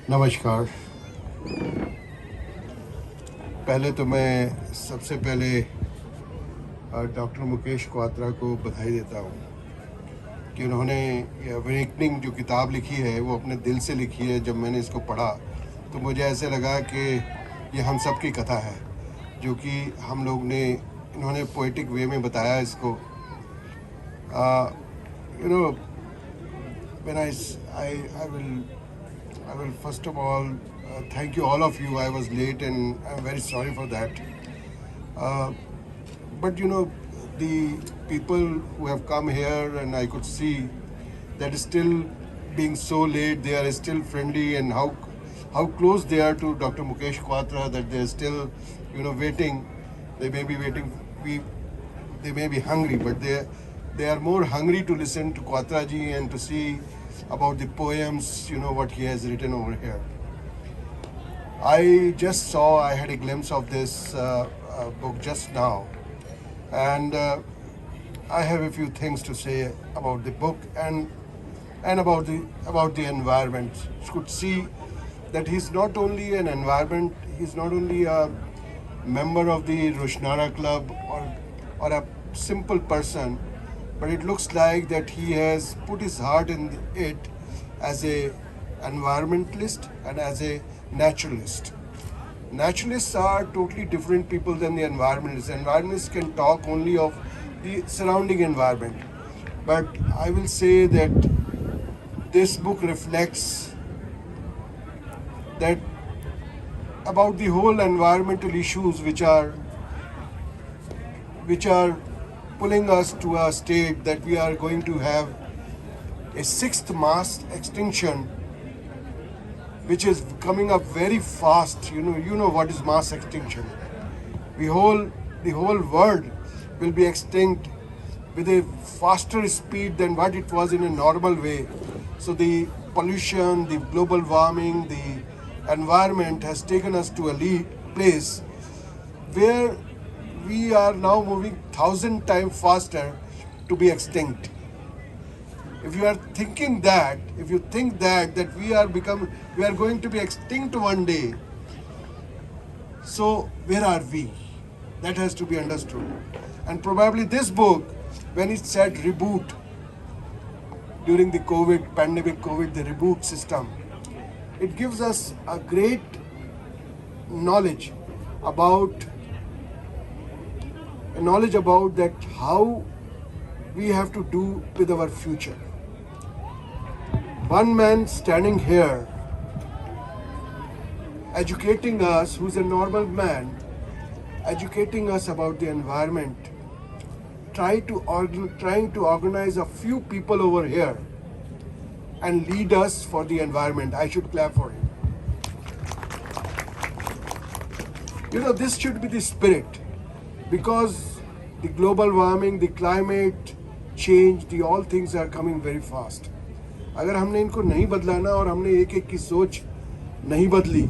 नमस्कार। पहले तो मैं सबसे पहले डॉक्टर मुकेश क्वात्रा को बधाई देता हूँ कि उन्होंने ये अवेकनिंग जो किताब लिखी है वो अपने दिल से लिखी है। जब मैंने इसको पढ़ा तो मुझे ऐसे लगा कि ये हम सब की कथा है, जो कि हम लोग ने इन्होंने पोएटिक वे में बताया इसको। You know when I will first of all thank you all of you. I was late and I'm very sorry for that. But the people who have come here, and I could see that still being so late, they are still friendly, and how close they are to Dr. Mukesh Quatra, that they are still waiting. They may be waiting. They may be hungry, but they are more hungry to listen to Quatra ji and to see about the poems, what he has written over here. I just saw, I had a glimpse of this book just now, and I have a few things to say about the book and about the environment. You could see that he's not only an environment, he's not only a member of the Roshnara Club or a simple person, but it looks like that he has put his heart in it as a environmentalist and as a naturalist. Naturalists are totally different people than the environmentalists. Environmentalists can talk only of the surrounding environment. But I will say that this book reflects that about the whole environmental issues which are pulling us to a state that we are going to have a sixth mass extinction, which is coming up very fast. You know what is mass extinction. The whole world will be extinct with a faster speed than what it was in a normal way. So the pollution, the global warming, the environment has taken us to a place where we are now moving 1,000 times faster to be extinct. If you think that we are going to be extinct one day, so where are we? That has to be understood. And probably this book, when it said reboot during the COVID pandemic, the reboot system, it gives us a great knowledge about that how we have to do with our future. One man standing here educating us, who's a normal man, educating us about the environment, trying to organize a few people over here and lead us for the environment. I should clap for him. This should be the spirit, because the global warming, the climate change, all things are coming very fast. अगर हमने इनको नहीं बदलाना और हमने एक एक की सोच नहीं बदली,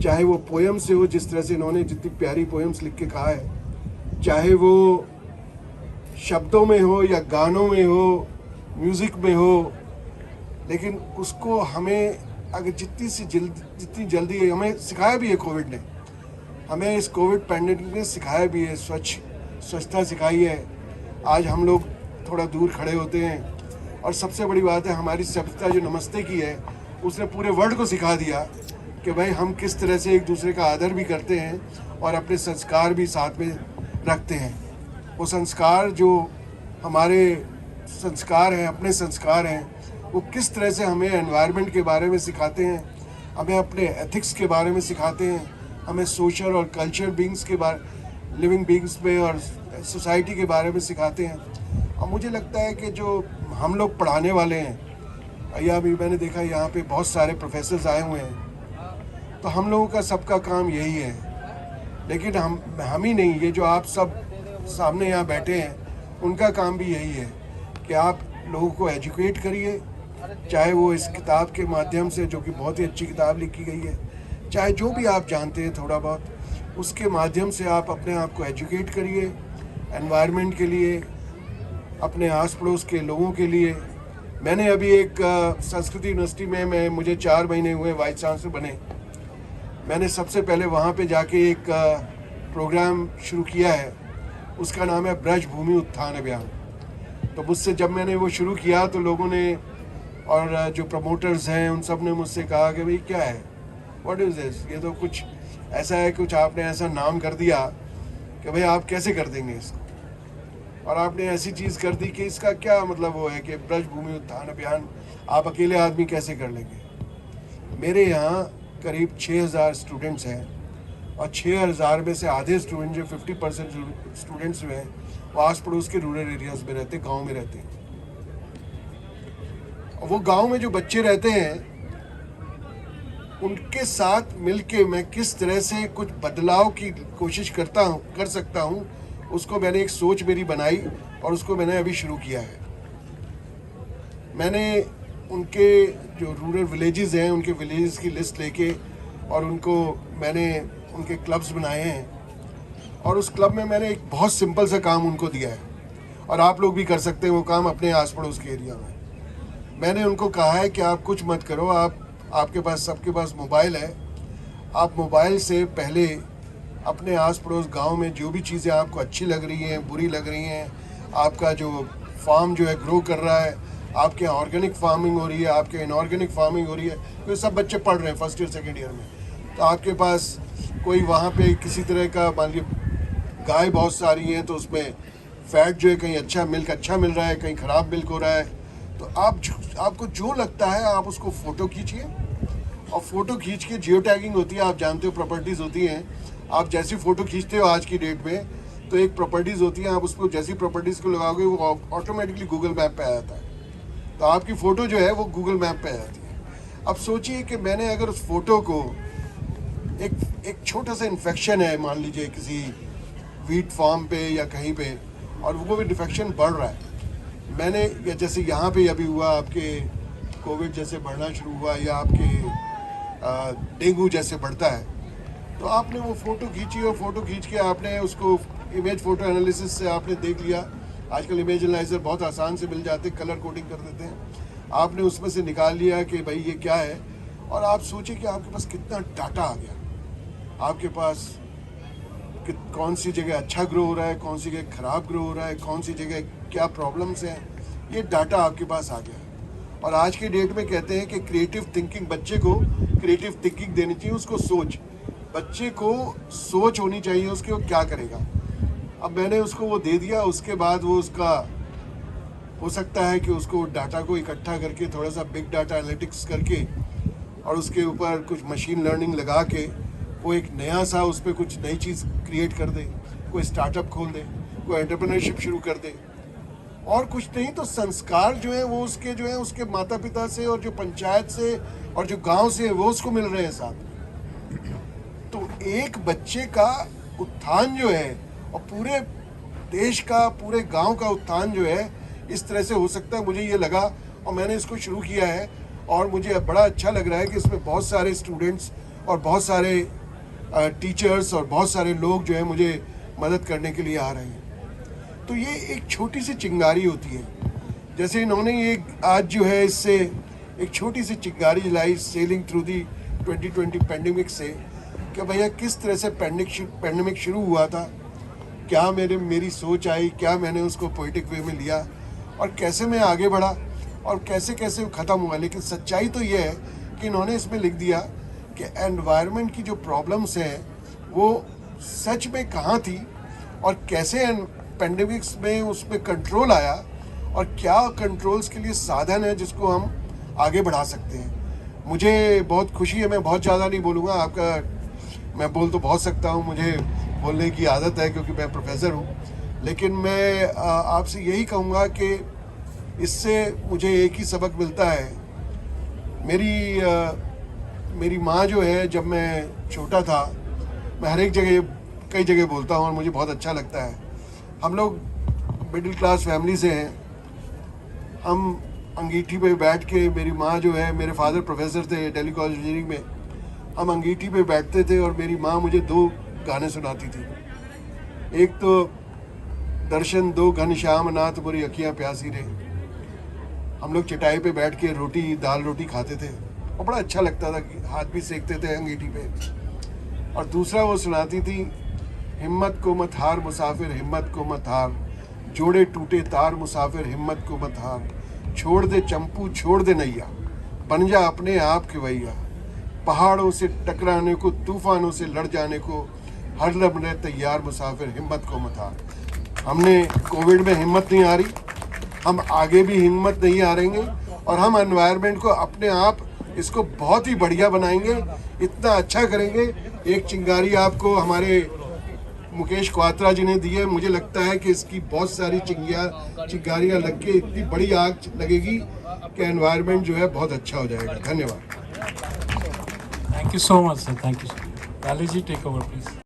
चाहे वो पोएम से हो, जिस तरह से इन्होंने जितनी प्यारी पोएम्स लिख के कहा है, चाहे वो शब्दों में हो या गानों में हो, म्यूज़िक में हो, लेकिन उसको हमें अगर जितनी जल्दी हमें सिखाया भी है कोविड ने, हमें इस कोविड पैंडेमिक ने सिखाया भी है, स्वच्छता सिखाई है। आज हम लोग थोड़ा दूर खड़े होते हैं, और सबसे बड़ी बात है हमारी सभ्यता जो नमस्ते की है, उसने पूरे वर्ल्ड को सिखा दिया कि भाई हम किस तरह से एक दूसरे का आदर भी करते हैं और अपने संस्कार भी साथ में रखते हैं। वो संस्कार जो हमारे संस्कार हैं, अपने संस्कार हैं, वो किस तरह से हमें एनवायरनमेंट के बारे में सिखाते हैं, हमें अपने एथिक्स के बारे में सिखाते हैं, हमें सोशल और कल्चर बीइंग्स के बारे लिविंग बीइंग्स में और सोसाइटी के बारे में सिखाते हैं। और मुझे लगता है कि जो हम लोग पढ़ाने वाले हैं, या अभी मैंने देखा यहाँ पे बहुत सारे प्रोफेसर्स आए हुए हैं, तो हम लोगों का सबका काम यही है। लेकिन हम ही नहीं, ये जो आप सब सामने यहाँ बैठे हैं, उनका काम भी यही है कि आप लोगों को एजुकेट करिए, चाहे वो इस किताब के माध्यम से, जो कि बहुत ही अच्छी किताब लिखी गई है, चाहे जो भी आप जानते हैं थोड़ा बहुत, उसके माध्यम से आप अपने आप को एजुकेट करिए एनवायरनमेंट के लिए, अपने आस पड़ोस के लोगों के लिए, मैंने अभी एक संस्कृत यूनिवर्सिटी में मुझे 4 महीने हुए वाइस चांसलर बने। मैंने सबसे पहले वहाँ पे जाके एक प्रोग्राम शुरू किया है, उसका नाम है ब्रज भूमि उत्थान अभियान। तो मुझसे जब मैंने वो शुरू किया तो लोगों ने और जो प्रमोटर्स हैं उन सब ने मुझसे कहा कि भाई क्या है, व्हाट इज़ दिस, ये तो कुछ ऐसा है, कुछ आपने ऐसा नाम कर दिया कि भाई आप कैसे कर देंगे इसको, और आपने ऐसी चीज़ कर दी कि इसका क्या मतलब वो है कि ब्रज भूमि उत्थान अभियान आप अकेले आदमी कैसे कर लेंगे। मेरे यहाँ करीब 6000 स्टूडेंट्स हैं और 6000 में से आधे स्टूडेंट जो 50% स्टूडेंट्स जो हैं वो आस पड़ोस के रूरल एरियाज में रहते, गांव में रहते हैं। और वो गांव में जो बच्चे रहते हैं उनके साथ मिलके मैं किस तरह से कुछ बदलाव की कोशिश कर सकता हूँ, उसको मैंने एक सोच मेरी बनाई और उसको मैंने अभी शुरू किया है। मैंने उनके जो रूरल विलेजेस हैं उनके विलेजेस की लिस्ट लेके और उनको मैंने उनके क्लब्स बनाए हैं और उस क्लब में मैंने एक बहुत सिंपल सा काम उनको दिया है और आप लोग भी कर सकते हैं वो काम अपने आस पड़ोस के एरिया में। मैंने उनको कहा है कि आप कुछ मत करो, आपके पास सबके पास मोबाइल है, आप मोबाइल से पहले अपने आस पड़ोस गांव में जो भी चीज़ें आपको अच्छी लग रही हैं, बुरी लग रही हैं, आपका जो फार्म जो है ग्रो कर रहा है, आपके ऑर्गेनिक फार्मिंग हो रही है, आपके इनऑर्गेनिक फार्मिंग हो रही है, तो सब बच्चे पढ़ रहे हैं फर्स्ट ईयर सेकेंड ईयर में, तो आपके पास कोई वहाँ पे किसी तरह का, मान लीजिए गाय बहुत सारी हैं तो उसमें फैट जो है कहीं अच्छा मिल्क अच्छा मिल रहा है, कहीं ख़राब मिल्क हो रहा है, तो आपको जो लगता है आप उसको फ़ोटो खींचिए और फ़ोटो खींच के जियो टैगिंग होती है, आप जानते हो प्रॉपर्टीज़ होती हैं, आप जैसी फ़ोटो खींचते हो आज की डेट में तो एक प्रॉपर्टीज़ होती हैं, आप उसको जैसी प्रॉपर्टीज़ को लगाओगे वो ऑटोमेटिकली गूगल मैप पे आ जाता है, तो आपकी फ़ोटो जो है वो गूगल मैप पे आ जाती है। अब सोचिए कि मैंने अगर उस फोटो को एक छोटा सा इन्फेक्शन है मान लीजिए किसी वीट फार्म पे या कहीं पे, और वो भी इन्फेक्शन बढ़ रहा है, मैंने या जैसे यहाँ पे अभी हुआ आपके कोविड जैसे बढ़ना शुरू हुआ या आपके डेंगू जैसे बढ़ता है, तो आपने वो फ़ोटो खींची और फ़ोटो खींच के आपने उसको इमेज फ़ोटो एनालिसिस से आपने देख लिया, आजकल इमेज एनालाइजर बहुत आसान से मिल जाते, कलर कोडिंग कर देते हैं, आपने उसमें से निकाल लिया कि भाई ये क्या है, और आप सोचिए कि आपके पास कितना डाटा आ गया, आपके पास कौन सी जगह अच्छा ग्रो हो रहा है, कौन सी जगह ख़राब ग्रो हो रहा है, कौन सी जगह क्या प्रॉब्लम्स हैं, ये डाटा आपके पास आ गया। और आज के डेट में कहते हैं कि क्रिएटिव थिंकिंग, बच्चे को क्रिएटिव थिंकिंग देनी चाहिए, उसको सोच, बच्चे को सोच होनी चाहिए उसके, वो क्या करेगा। अब मैंने उसको वो दे दिया, उसके बाद वो उसका हो सकता है कि उसको डाटा को इकट्ठा करके थोड़ा सा बिग डाटा एनालिटिक्स करके और उसके ऊपर कुछ मशीन लर्निंग लगा के वो एक नया सा उस पर कुछ नई चीज़ क्रिएट कर दे, कोई स्टार्टअप खोल दे, कोई एंटरप्रेन्योरशिप शुरू कर दे, और कुछ नहीं तो संस्कार जो है वो उसके जो है उसके माता पिता से और जो पंचायत से और जो गांव से वो उसको मिल रहे हैं साथ में। तो एक बच्चे का उत्थान जो है और पूरे देश का, पूरे गांव का उत्थान जो है इस तरह से हो सकता है, मुझे ये लगा और मैंने इसको शुरू किया है और मुझे बड़ा अच्छा लग रहा है कि इसमें बहुत सारे स्टूडेंट्स और बहुत सारे टीचर्स और बहुत सारे लोग जो है मुझे मदद करने के लिए आ रहे हैं। तो ये एक छोटी सी चिंगारी होती है, जैसे इन्होंने ये आज जो है इससे एक छोटी सी चिंगारी जलाई सेलिंग थ्रू दी 2020 पैंडेमिक से, कि भैया किस तरह से पैंडेमिक शुरू हुआ था, क्या मेरी सोच आई, क्या मैंने उसको पोइटिक वे में लिया और कैसे मैं आगे बढ़ा और कैसे कैसे ख़त्म हुआ। लेकिन सच्चाई तो ये है कि इन्होंने इसमें लिख दिया कि एनवायरनमेंट की जो प्रॉब्लम्स हैं वो सच में कहाँ थी और कैसे पैंडेमिक्स में उस पर कंट्रोल आया और क्या कंट्रोल्स के लिए साधन है जिसको हम आगे बढ़ा सकते हैं। मुझे बहुत खुशी है, मैं बहुत ज़्यादा नहीं बोलूँगा, मैं बोल तो बहुत सकता हूँ, मुझे बोलने की आदत है क्योंकि मैं प्रोफेसर हूँ, लेकिन मैं आपसे यही कहूँगा कि इससे मुझे एक ही सबक मिलता है। मेरी माँ जो है, जब मैं छोटा था, मैं हर एक जगह कई जगह बोलता हूँ और मुझे बहुत अच्छा लगता है, हम लोग मिडिल क्लास फैमिली से हैं, हम अंगीठी पे बैठ के, मेरी माँ जो है, मेरे फादर प्रोफेसर थे दिल्ली कॉलेज इंजीनियरिंग में, हम अंगीठी पे बैठते थे और मेरी माँ मुझे 2 गाने सुनाती थी, एक तो दर्शन दो घनश्याम नाथ मोरी अखियाँ प्यासी रे, हम लोग चटाई पे बैठ के रोटी दाल रोटी खाते थे और बड़ा अच्छा लगता था कि हाथ भी सेकते थे अंगीठी पे। और दूसरा वो सुनाती थी, हिम्मत को मत हार मुसाफिर हिम्मत को मत हार, जोड़े टूटे तार मुसाफिर हिम्मत को मत हार, छोड़ दे चंपू छोड़ दे नैया, बन जा अपने आप खिवैया, पहाड़ों से टकराने को तूफानों से लड़ जाने को हर लम्हे तैयार मुसाफिर हिम्मत को मत हार। हमने कोविड में हिम्मत नहीं हारी, हम आगे भी हिम्मत नहीं हारेंगे और हम एनवायरनमेंट को अपने आप इसको बहुत ही बढ़िया बनाएंगे, इतना अच्छा करेंगे। एक चिंगारी आपको हमारे मुकेश क्वात्रा जी ने दी है, मुझे लगता है कि इसकी बहुत सारी चिंगारियाँ लग के इतनी बड़ी आग लगेगी कि एनवायरनमेंट जो है बहुत अच्छा हो जाएगा। धन्यवाद। Thank you so much, sir. Thank you. Lali ji, take over, please.